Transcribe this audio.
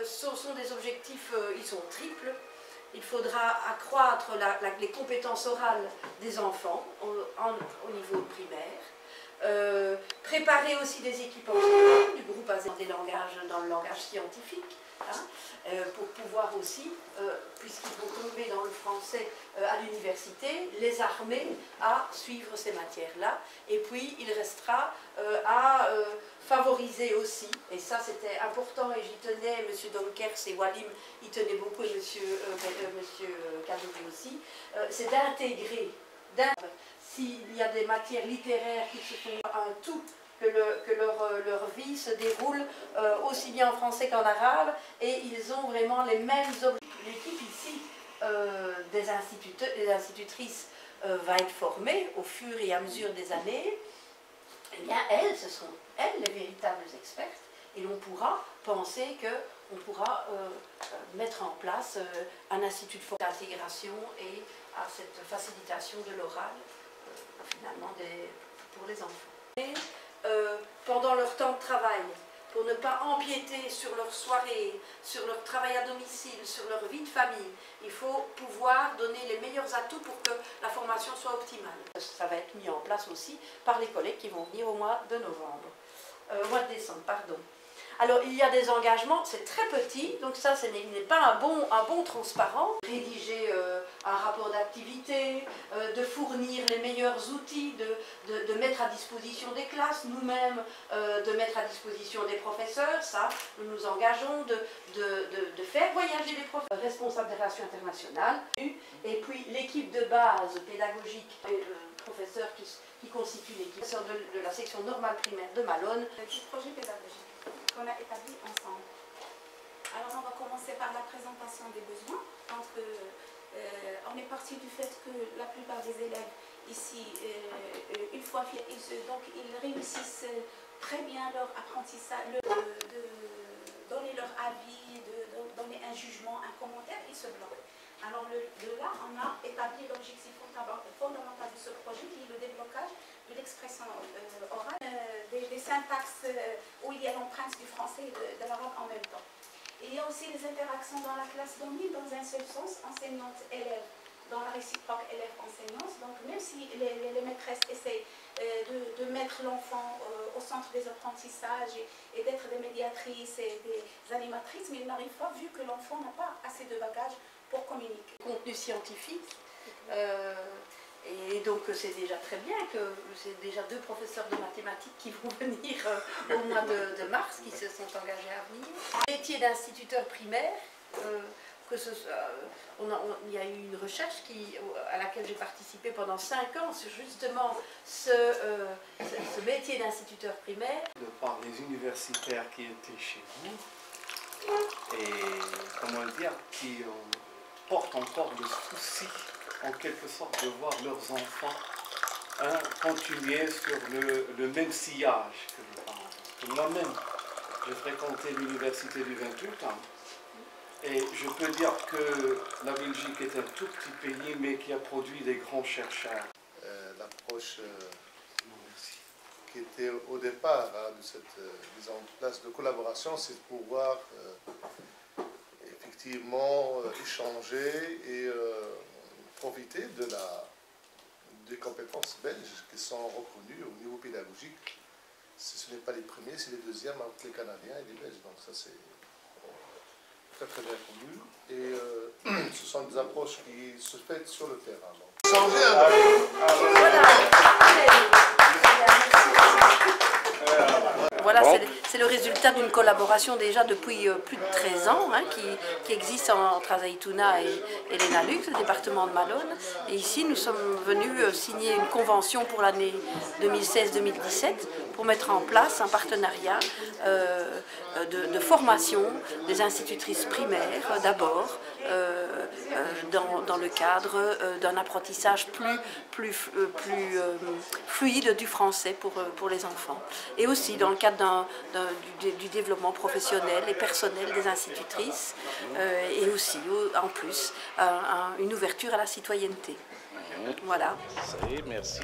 Ce sont des objectifs, ils sont triples. Il faudra accroître les compétences orales des enfants au niveau primaire. Préparer aussi des équipes enseignantes du groupe des langages dans le langage scientifique, pour pouvoir aussi, puisqu'ils vont tomber dans le français à l'université, les armer à suivre ces matières-là. Et puis il restera à favoriser aussi, et ça c'était important et j'y tenais, M. Donkers et Walim y tenaient beaucoup, et M. Kadouri aussi, c'est d'intégrer, s'il y a des matières littéraires qui se font un tout, que leur vie se déroule aussi bien en français qu'en arabe, et ils ont vraiment les mêmes objectifs. L'équipe ici des institutrices va être formée au fur et à mesure des années. Eh bien, ce sont elles les véritables expertes, et l'on pourra penser qu'on pourra mettre en place un institut d'intégration et à cette facilitation de l'oral, finalement, pour les enfants. Et, pendant leur temps de travail, pour ne pas empiéter sur leur soirée, sur leur travail à domicile, sur leur vie de famille, il faut pouvoir donner les meilleurs atouts pour que la formation soit optimale. Ça va être mis en place aussi par les collègues qui vont venir au mois de décembre, pardon. Alors il y a des engagements, c'est très petit, donc ça ce n'est pas un bon transparent. Rédiger un rapport d'activité, de fournir les meilleurs outils, de mettre à disposition des classes, nous-mêmes de mettre à disposition des professeurs, ça nous nous engageons de faire voyager les professeurs, responsables des relations internationales, et puis l'équipe de base pédagogique, professeurs qui constituent l'équipe de la section normale primaire de Malone. Du projet pédagogique qu'on a établi ensemble. Alors on va commencer par la présentation des besoins. On est parti du fait que la plupart des élèves ici, une fois ils réussissent très bien leur apprentissage, de donner leur avis, de donner un jugement, un commentaire, ils se bloquent. Alors de là, on a établi l'objectif fondamental de ce projet qui est le déblocage de l'expression orale, des syntaxes où il y a l'empreinte du français et de l'arabe en même temps. Et il y a aussi les interactions dans la classe dominée dans un seul sens, enseignante-élève, dans la réciproque élève-enseignante. Donc même si les maîtresses essayent de mettre l'enfant au centre des apprentissages et d'être des médiatrices et des animatrices, mais ils n'arrivent pas vu que l'enfant n'a pas assez de bagages pour communiquer. Contenu scientifique, et donc c'est déjà très bien que c'est déjà 2 professeurs de mathématiques qui vont venir au mois de mars, qui se sont engagés à venir. Métier d'instituteur primaire, il y a eu une recherche à laquelle j'ai participé pendant 5 ans sur justement ce métier d'instituteur primaire. Par les universitaires qui étaient chez vous, et comment dire, qui portent encore le souci en quelque sorte de voir leurs enfants continuer sur le même sillage que les parents. Moi-même, j'ai fréquenté l'université du 28 ans et je peux dire que la Belgique est un tout petit pays mais qui a produit des grands chercheurs. L'approche qui était au départ de cette mise en place de collaboration, c'est de pouvoir effectivement échanger et profiter des compétences belges qui sont reconnues au niveau pédagogique. Ce n'est pas les premiers, c'est les deuxièmes entre les Canadiens et les Belges. Donc ça c'est très très bien connu. Et ce sont des approches qui se font sur le terrain. Donc. Changer un peu. Voilà. Voilà, c'est le résultat d'une collaboration déjà depuis plus de 13 ans qui existe entre Azaïtouna et l'ENALUX, le département de Malone. Et ici, nous sommes venus signer une convention pour l'année 2016-2017 pour mettre en place un partenariat de formation des institutrices primaires d'abord, dans le cadre d'un apprentissage plus fluide du français pour les enfants. Et aussi dans le cadre du développement professionnel et personnel des institutrices et aussi en plus une ouverture à la citoyenneté. Voilà. Ça y est, merci.